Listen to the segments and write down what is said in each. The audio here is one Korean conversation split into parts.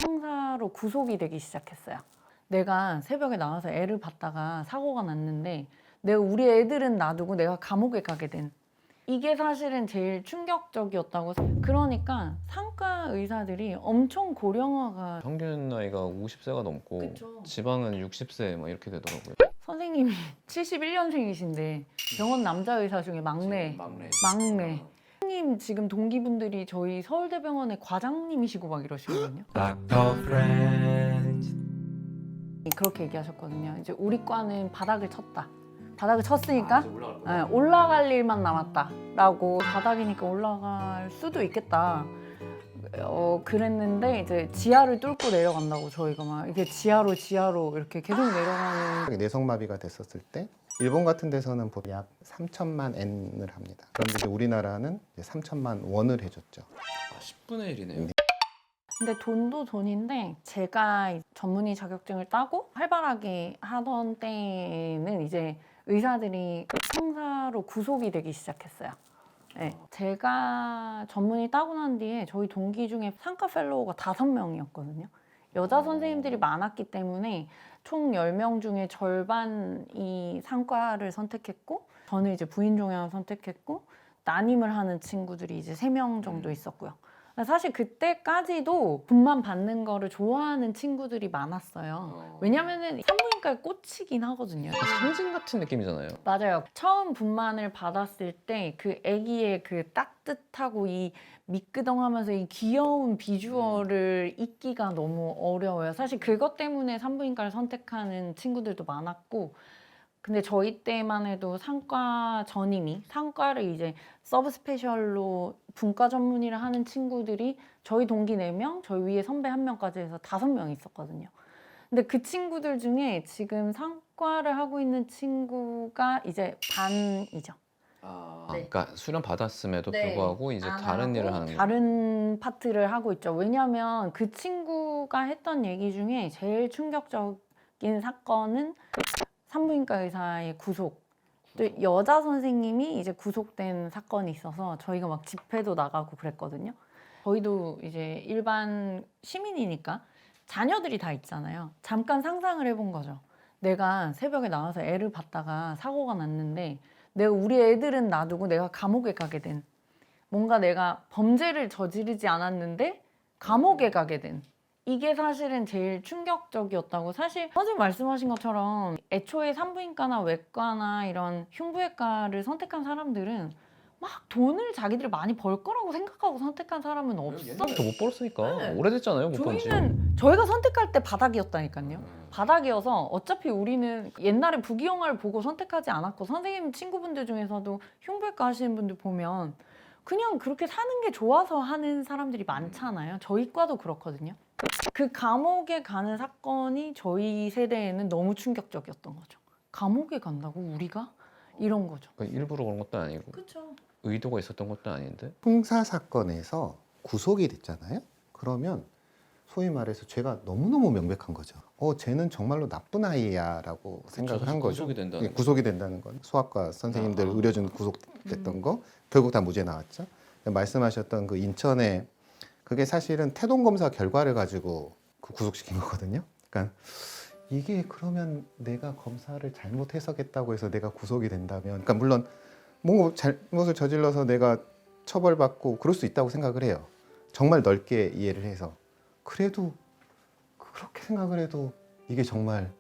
형사로 구속이 되기 시작했어요. 내가 새벽에 나와서 애를 봤다가 사고가 났는데 내가 우리 애들은 놔두고 내가 감옥에 가게 된, 이게 사실은 제일 충격적이었다고. 그러니까 상과 의사들이 엄청 고령화가, 평균 나이가 50세가 넘고 그쵸. 지방은 60세 막 이렇게 되더라고요. 선생님이 71년생이신데 병원 남자 의사 중에 막내. 선생님 지금 동기분들이 저희 서울대병원의 과장님이시고 막 이러시거든요. 그렇게 얘기하셨거든요. 이제 우리 과는 바닥을 쳤다. 바닥을 쳤으니까 올라갈 일만 남았다라고. 바닥이니까 올라갈 수도 있겠다. 그랬는데 이제 지하를 뚫고 내려간다고. 저희가 막 이게 지하로 이렇게 계속 내려가는. 내성마비가 됐었을 때 일본 같은 데서는 보통 약 3천만 엔을 합니다. 그런데 이제 우리나라는 이제 3천만 원을 해줬죠. 10분의 1이네요. 근데 돈도 돈인데 제가 전문의 자격증을 따고 활발하게 하던 때는 이제 의사들이 형사로 구속이 되기 시작했어요. 네. 제가 전문의 따고 난 뒤에 저희 동기 중에 상과 펠로우가 5명이었거든요. 여자 선생님들이 많았기 때문에 총 10명 중에 절반이 상과를 선택했고, 저는 이제 부인종양을 선택했고, 난임을 하는 친구들이 이제 3명 정도 있었고요. 사실 그때까지도 분만 받는 거를 좋아하는 친구들이 많았어요. 왜냐면은 산부인과에 꽂히긴 하거든요. 상징 같은 느낌이잖아요. 맞아요. 처음 분만을 받았을 때 그 아기의 그 따뜻하고 이 미끄덩하면서 이 귀여운 비주얼을 잊기가 너무 어려워요. 사실 그것 때문에 산부인과를 선택하는 친구들도 많았고, 근데 저희 때만 해도 상과 전임이, 상과를 이제 서브 스페셜로 분과 전문의를 하는 친구들이 저희 동기 4명, 저희 위에 선배 1명까지 해서 5명 있었거든요. 근데 그 친구들 중에 지금 상과를 하고 있는 친구가 이제 반이죠. 네. 그러니까 수련 받았음에도 네. 불구하고 이제 안 다른 하고 일을 하는 거예요. 다른 파트를 하고 있죠. 왜냐면 그 친구가 했던 얘기 중에 제일 충격적인 사건은 산부인과 의사의 구속. 또 여자 선생님이 이제 구속된 사건이 있어서 저희가 막 집회도 나가고 그랬거든요. 저희도 이제 일반 시민이니까 자녀들이 다 있잖아요. 잠깐 상상을 해본 거죠. 내가 새벽에 나와서 애를 봤다가 사고가 났는데 내가 우리 애들은 놔두고 내가 감옥에 가게 된, 뭔가 내가 범죄를 저지르지 않았는데 감옥에 가게 된, 이게 사실은 제일 충격적이었다고. 사실 선생님 말씀하신 것처럼 애초에 산부인과나 외과나 이런 흉부외과를 선택한 사람들은 막 돈을 자기들이 많이 벌 거라고 생각하고 선택한 사람은 없어. 옛날부터 못 벌었으니까. 네. 오래됐잖아요, 못 번지. 저희가 선택할 때 바닥이었다니까요. 바닥이어서 어차피 우리는 옛날에 부귀영화를 보고 선택하지 않았고, 선생님 친구분들 중에서도 흉부외과 하시는 분들 보면 그냥 그렇게 사는 게 좋아서 하는 사람들이 많잖아요. 저희 과도 그렇거든요. 그 감옥에 가는 사건이 저희 세대에는 너무 충격적이었던 거죠. 감옥에 간다고 우리가? 이런 거죠. 그러니까 일부러 그런 것도 아니고 그렇죠. 의도가 있었던 것도 아닌데. 형사 사건에서 구속이 됐잖아요. 그러면 소위 말해서 죄가 너무너무 명백한 거죠. 쟤는 정말로 나쁜 아이야라고 생각을 한 거죠. 구속이 된다는 예, 구속이 된다는 건 소아과 선생님들 의료진 구속됐던 거 결국 다 무죄 나왔죠. 말씀하셨던 그 인천에 그게 사실은 태동 검사 결과를 가지고 그 구속시킨 거거든요. 그러니까 이게 그러면 내가 검사를 잘못 해석했다고 해서 내가 구속이 된다면, 그러니까 물론 뭔가 잘못을 저질러서 내가 처벌받고 그럴 수 있다고 생각을 해요. 정말 넓게 이해를 해서. 그래도 그렇게 생각을 해도 이게 정말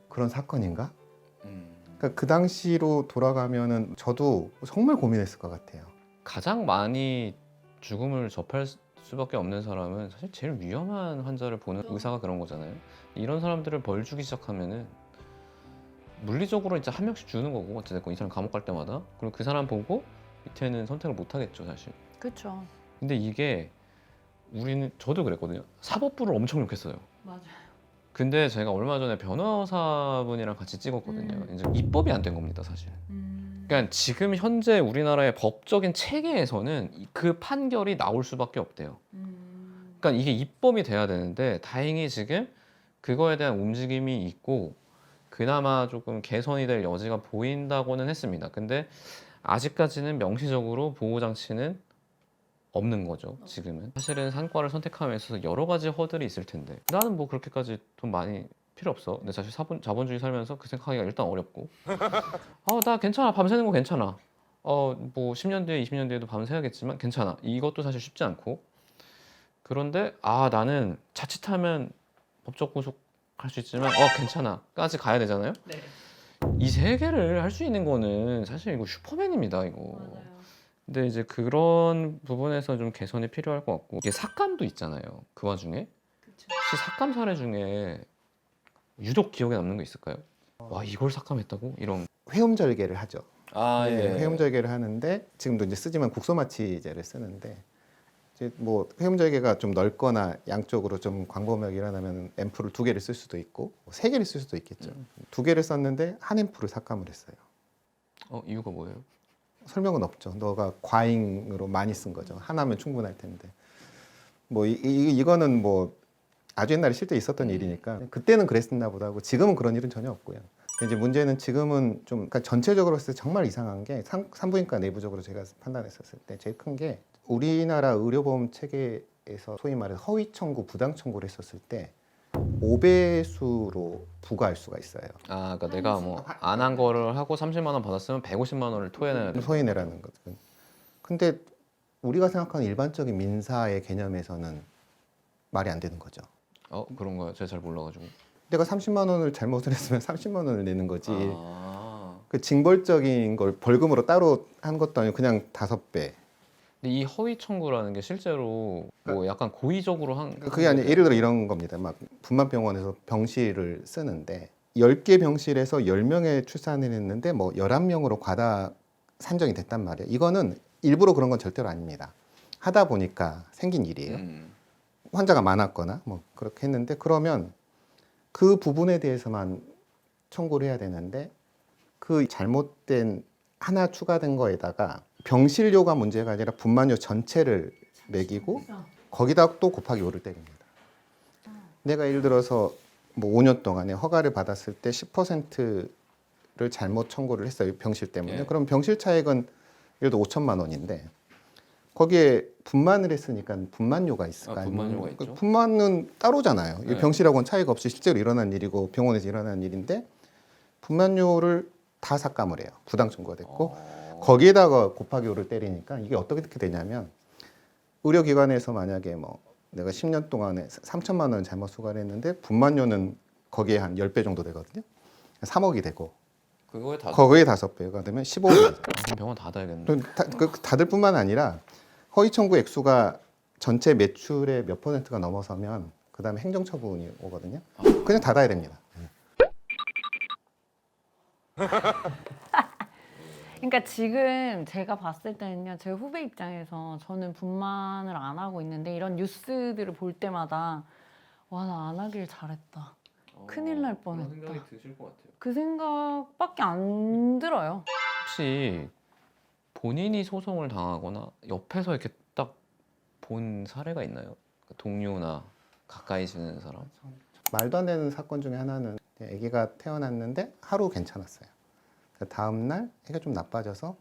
그런 사건인가? 그러니까 그 당시로 돌아가면은 저도 정말 고민했을 것 같아요. 가장 많이 죽음을 접할 수밖에 없는 사람은 사실 제일 위험한 환자를 보는 의사가 그런 거잖아요. 이런 사람들을 벌 주기 시작하면은 물리적으로 이제 한 명씩 주는 거고, 어쨌든 이 사람 감옥 갈 때마다. 그리고 그 사람 보고 밑에는 선택을 못 하겠죠, 사실. 그렇죠. 근데 이게 저도 그랬거든요. 사법부를 엄청 욕했어요. 맞아요. 근데 제가 얼마 전에 변호사분이랑 같이 찍었거든요. 이제 입법이 안 된 겁니다, 사실. 그러니까 지금 현재 우리나라의 법적인 체계에서는 그 판결이 나올 수밖에 없대요. 그러니까 이게 입법이 돼야 되는데 다행히 지금 그거에 대한 움직임이 있고 그나마 조금 개선이 될 여지가 보인다고는 했습니다. 근데 아직까지는 명시적으로 보호장치는 없는 거죠. 지금은 사실은 산과를 선택함에 있어서 여러 가지 허들이 있을 텐데 나는 뭐 그렇게까지 돈 많이 필요 없어. 근데 사실 자본주의 살면서 그 생각하기가 일단 어렵고 나 괜찮아. 밤새는 거 괜찮아. 뭐 10년 뒤에 20년 뒤에도 밤새야겠지만 괜찮아. 이것도 사실 쉽지 않고 그런데 나는 자칫하면 법적 구속할 수 있지만 괜찮아까지 가야 되잖아요. 네. 이 세 개를 할 수 있는 거는 사실 이거 슈퍼맨입니다. 이거. 근데 이제 그런 부분에서 좀 개선이 필요할 것 같고 이게 삭감도 있잖아요. 그 와중에 혹시 삭감 사례 중에 유독 기억에 남는 거 있을까요? 와 이걸 삭감했다고? 이런 회음절개를 하죠. 예. 회음절개를 하는데 지금도 이제 쓰지만 국소마취제를 쓰는데 이제 뭐 회음절개가 좀 넓거나 양쪽으로 좀 광범위하게 일어나면 앰플을 2개를 쓸 수도 있고 3개를 쓸 수도 있겠죠. 2개를 썼는데 한 앰플을 삭감을 했어요. 이유가 뭐예요? 설명은 없죠. 너가 과잉으로 많이 쓴 거죠. 하나면 충분할 텐데. 뭐 이거는 뭐 아주 옛날에 실제 있었던 일이니까 그때는 그랬었나 보다 하고 지금은 그런 일은 전혀 없고요. 이제 문제는 지금은 좀 그러니까 전체적으로 봤을 때 정말 이상한 게 산부인과 내부적으로 제가 판단했었을 때 제일 큰 게 우리나라 의료보험 체계에서 소위 말해서 허위 청구, 부당 청구를 했었을 때 5배수로 부과할 수가 있어요. 그러니까 내가 뭐 안 한 거를 하고 30만 원 받았으면 150만 원을 토해내야 돼. 소인해라는 거죠. 근데 우리가 생각하는 일반적인 민사의 개념에서는 말이 안 되는 거죠. 그런가요? 제가 잘 몰라가지고. 내가 30만 원을 잘못을 했으면 30만 원을 내는 거지. 아. 그 징벌적인 걸 벌금으로 따로 한 것도 아니고 그냥 5배. 근데 이 허위 청구라는 게 실제로 뭐 약간 고의적으로 한 그게 아니라 예를 들어 이런 겁니다. 막 분만병원에서 병실을 쓰는데 10개 병실에서 10명의 출산을 했는데 뭐 11명으로 과다 산정이 됐단 말이에요. 이거는 일부러 그런 건 절대로 아닙니다. 하다 보니까 생긴 일이에요. 환자가 많았거나 뭐 그렇게 했는데 그러면 그 부분에 대해서만 청구를 해야 되는데 그 잘못된 하나 추가된 거에다가 병실료가 문제가 아니라 분만료 전체를 매기고 거기다 또 곱하기 5를 때립니다. 내가 예를 들어서 뭐 5년 동안에 허가를 받았을 때 10%를 잘못 청구를 했어요. 병실 때문에. 예. 그럼 병실 차액은 예를 들어 5천만 원인데 거기에 분만을 했으니까 분만료가 있을 거 아니에요. 분만료가 있죠. 분만은 따로잖아요. 네. 병실하고는 차이가 없이 실제로 일어난 일이고 병원에서 일어난 일인데 분만료를 다 삭감을 해요. 부당 청구가 됐고 거기에다가 곱하기 5를 때리니까 이게 어떻게 되냐면 의료기관에서 만약에 뭐 내가 10년 동안에 3천만 원을 잘못 수거를 했는데 분만료는 거기에 한 10배 정도 되거든요. 3억이 되고 그거에 다 거기에 5배가 되면 15억이 되죠. 그럼 병원 닫아야겠네. 다들 뿐만 아니라 허위 청구 액수가 전체 매출의 몇 %가 넘어서면 그 다음에 행정처분이 오거든요. 그냥 닫아야 됩니다. 그러니까 지금 제가 봤을 때는요, 제 후배 입장에서 저는 분만을 안 하고 있는데 이런 뉴스들을 볼 때마다 와, 나 안 하길 잘했다. 큰일 날 뻔했다. 그런 생각이 드실 것 같아요. 그 생각밖에 안 들어요. 혹시 본인이 소송을 당하거나 옆에서 이렇게 딱 본 사례가 있나요? 동료나 가까이 지내는 사람? 말도 안 되는 사건 중에 하나는 아기가 태어났는데 하루 괜찮았어요. 다음 날 애가 좀 나빠져서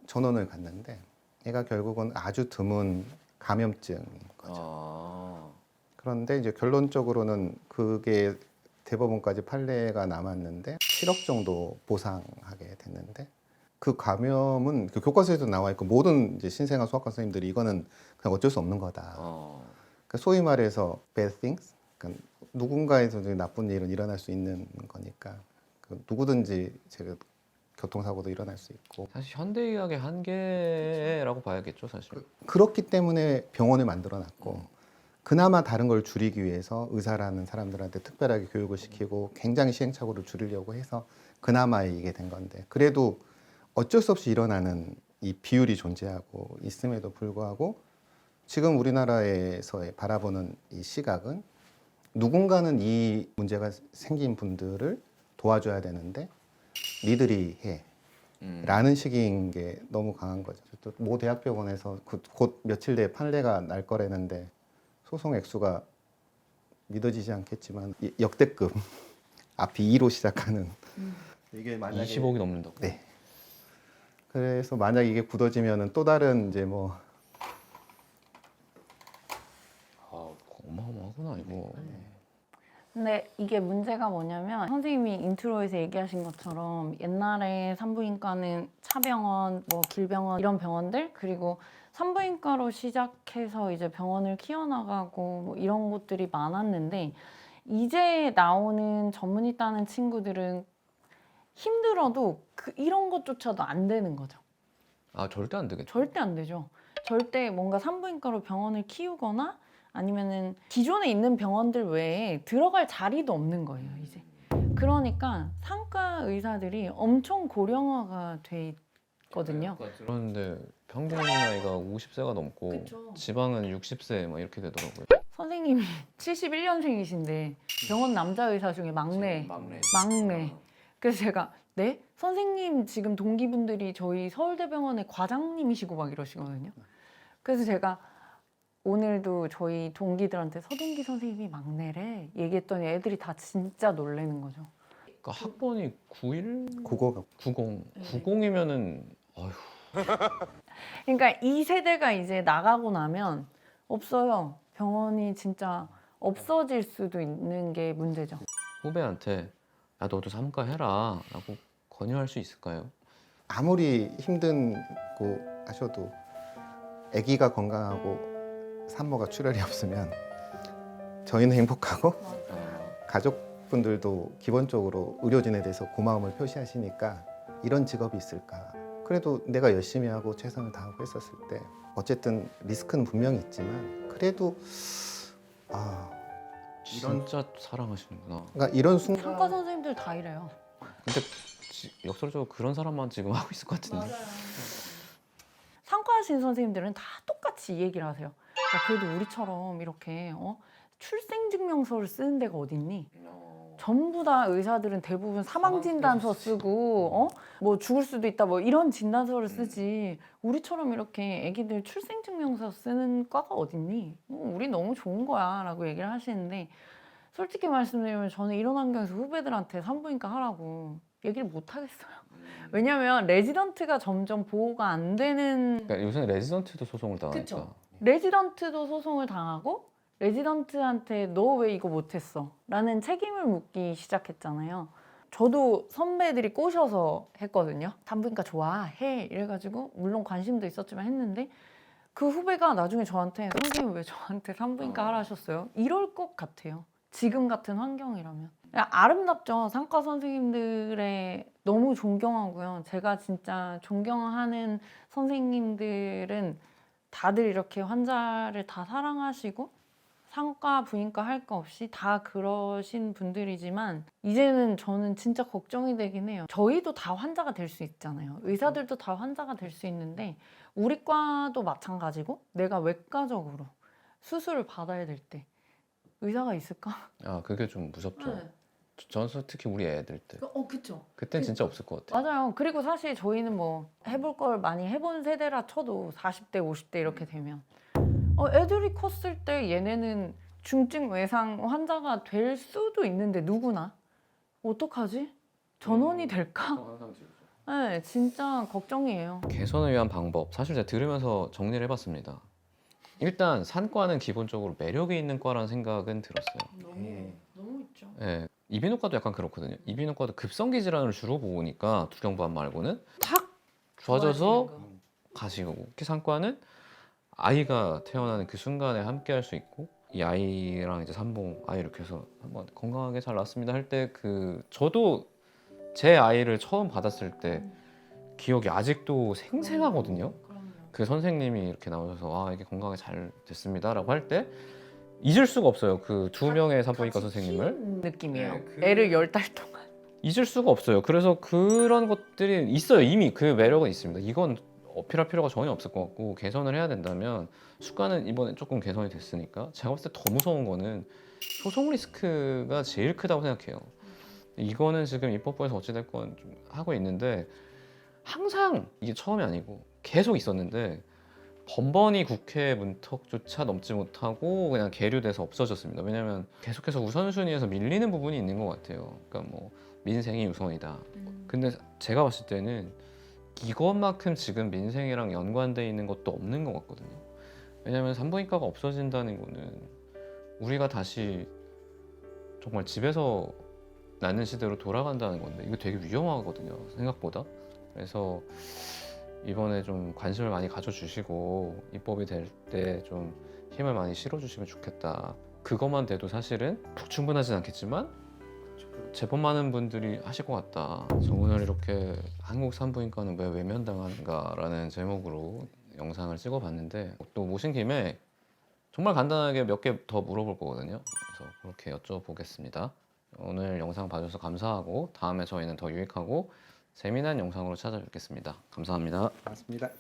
전원을 갔는데 애가 결국은 아주 드문 감염증인 거죠. 그런데 이제 결론적으로는 그게 대법원까지 판례가 남았는데 7억 정도 보상하게 됐는데 그 감염은 그 교과서에도 나와 있고 모든 이제 신생아 소아과 선생님들이 이거는 그냥 어쩔 수 없는 거다. 그러니까 소위 말해서 bad things, 그러니까 누군가에서 나쁜 일은 일어날 수 있는 거니까 누구든지 제가 교통사고도 일어날 수 있고 사실 현대의학의 한계라고 봐야겠죠, 사실. 그렇기 때문에 병원을 만들어놨고 그나마 다른 걸 줄이기 위해서 의사라는 사람들한테 특별하게 교육을 시키고 굉장히 시행착오를 줄이려고 해서 그나마 이게 된 건데 그래도 어쩔 수 없이 일어나는 이 비율이 존재하고 있음에도 불구하고 지금 우리나라에서 바라보는 이 시각은 누군가는 이 문제가 생긴 분들을 도와줘야 되는데 니들이 해 라는 식인 게 너무 강한 거죠. 또 모 대학병원에서 곧 며칠 내에 판례가 날 거라는데 소송 액수가 믿어지지 않겠지만 역대급 앞이 2로 시작하는 이게 만약에 20억이 넘는다고. 네. 그래서 만약 이게 굳어지면은 또 다른 이제 뭐 어마어마하구나 이거. 근데 이게 문제가 뭐냐면 선생님이 인트로에서 얘기하신 것처럼 옛날에 산부인과는 차병원, 뭐 길병원 이런 병원들 그리고 산부인과로 시작해서 이제 병원을 키워나가고 뭐 이런 곳들이 많았는데 이제 나오는 전문의 따는 친구들은 힘들어도 이런 것조차도 안 되는 거죠. 아 절대 안 되겠죠. 절대 안 되죠. 절대 뭔가 산부인과로 병원을 키우거나 아니면은 기존에 있는 병원들 외에 들어갈 자리도 없는 거예요, 이제. 그러니까 상과 의사들이 엄청 고령화가 돼 있거든요. 그런데 평균 나이가 50세가 넘고 그쵸. 지방은 60세 막 이렇게 되더라고요. 선생님이 71년생이신데 병원 남자 의사 중에 막내. 그래서 제가 네? 선생님 지금 동기분들이 저희 서울대병원의 과장님이시고 막 이러시거든요. 그래서 제가 오늘도 저희 동기들한테 서동기 선생님이 막내래 얘기했더니 애들이 다 진짜 놀래는 거죠. 그러니까 학번이 91? 국어가 90. 90이면은 어휴. 그러니까 이 세대가 이제 나가고 나면 없어요. 병원이 진짜 없어질 수도 있는 게 문제죠. 후배한테 야 너도 산부과 해라 라고 권유할 수 있을까요? 아무리 힘든고 하셔도 아기가 건강하고 산모가 출혈이 없으면 저희는 행복하고 가족분들도 기본적으로 의료진에 대해서 고마움을 표시하시니까 이런 직업이 있을까. 그래도 내가 열심히 하고 최선을 다하고 했었을 때 어쨌든 리스크는 분명히 있지만 그래도 이런 진짜 사랑하시는구나. 그러니까 이런 순간 상과 선생님들 다 이래요. 근데 역설적으로 그런 사람만 지금 하고 있을 것 같은데. 상과 하신 선생님들은 다 똑같이 이 얘기를 하세요. 야, 그래도 우리처럼 이렇게 출생증명서를 쓰는 데가 어딨니? 전부 다 의사들은 대부분 사망진단서 쓰고 뭐 죽을 수도 있다 뭐 이런 진단서를 쓰지 우리처럼 이렇게 애기들 출생증명서 쓰는 과가 어딨니? 우리 너무 좋은 거야 라고 얘기를 하시는데 솔직히 말씀드리면 저는 이런 환경에서 후배들한테 산부인과 하라고 얘기를 못 하겠어요. 왜냐면 레지던트가 점점 보호가 안 되는 그러니까 요새는 레지던트도 소송을 당하니까. 그쵸. 레지던트도 소송을 당하고 레지던트한테 너 왜 이거 못했어? 라는 책임을 묻기 시작했잖아요. 저도 선배들이 꼬셔서 했거든요. 산부인과 좋아, 해 이래가지고 물론 관심도 있었지만 했는데 그 후배가 나중에 저한테 선생님 왜 저한테 산부인과 하라 하셨어요? 이럴 것 같아요. 지금 같은 환경이라면. 아름답죠. 상과 선생님들의 너무 존경하고요. 제가 진짜 존경하는 선생님들은 다들 이렇게 환자를 다 사랑하시고 상과, 부인과 할 거 없이 다 그러신 분들이지만 이제는 저는 진짜 걱정이 되긴 해요. 저희도 다 환자가 될 수 있잖아요. 의사들도 다 환자가 될 수 있는데 우리 과도 마찬가지고 내가 외과적으로 수술을 받아야 될 때 의사가 있을까? 아 그게 좀 무섭죠. 네. 저는 특히 우리 애들 때. 그쵸. 그땐 진짜 없을 것 같아요. 맞아요. 그리고 사실 저희는 뭐 해볼 걸 많이 해본 세대라 쳐도 40대, 50대 이렇게 되면 애들이 컸을 때 얘네는 중증 외상 환자가 될 수도 있는데 누구나 어떡하지? 전원이 될까? 네, 진짜 걱정이에요. 개선을 위한 방법 사실 제가 들으면서 정리를 해봤습니다. 일단 산과는 기본적으로 매력이 있는 과라는 생각은 들었어요. 너무 있죠. 예, 이비인후과도 약간 그렇거든요. 이비인후과도 급성기 질환을 주로 보니까 두경부암 말고는 탁 좋아져서 가시고 특히 산과는 아이가 태어나는 그 순간에 함께 할 수 있고 이 아이랑 이제 산봉 아이 이렇게 해서 한번 건강하게 잘 낳았습니다 할 때 저도 제 아이를 처음 받았을 때 기억이 아직도 생생하거든요. 그 선생님이 이렇게 나오셔서 이게 건강하게 잘 됐습니다라고 할 때 잊을 수가 없어요. 그 두 명의 산부인과 선생님을 느낌이에요. 네, 애를 10달 동안. 잊을 수가 없어요. 그래서 그런 것들이 있어요. 이미 그 매력은 있습니다. 이건 어필할 필요가 전혀 없을 것 같고 개선을 해야 된다면 수가는 이번에 조금 개선이 됐으니까 제가 봤을 때 더 무서운 거는 소송 리스크가 제일 크다고 생각해요. 이거는 지금 입법부에서 어찌됐건 좀 하고 있는데 항상 이게 처음이 아니고 계속 있었는데 번번이 국회 문턱조차 넘지 못하고 그냥 계류돼서 없어졌습니다. 왜냐하면 계속해서 우선순위에서 밀리는 부분이 있는 것 같아요. 그러니까 뭐 민생이 우선이다. 근데 제가 봤을 때는 이것만큼 지금 민생이랑 연관돼 있는 것도 없는 것 같거든요. 왜냐하면 산부인과가 없어진다는 거는 우리가 다시 정말 집에서 낳는 시대로 돌아간다는 건데 이거 되게 위험하거든요, 생각보다. 그래서 이번에 좀 관심을 많이 가져주시고 입법이 될 때 좀 힘을 많이 실어주시면 좋겠다. 그것만 돼도 사실은 충분하진 않겠지만 제법 많은 분들이 하실 것 같다. 그래서 오늘 이렇게 한국 산부인과는 왜 외면당하는가라는 제목으로 영상을 찍어봤는데 또 모신 김에 정말 간단하게 몇 개 더 물어볼 거거든요. 그래서 그렇게 여쭤보겠습니다. 오늘 영상 봐주셔서 감사하고 다음에 저희는 더 유익하고 재미난 영상으로 찾아뵙겠습니다. 감사합니다. 맞습니다.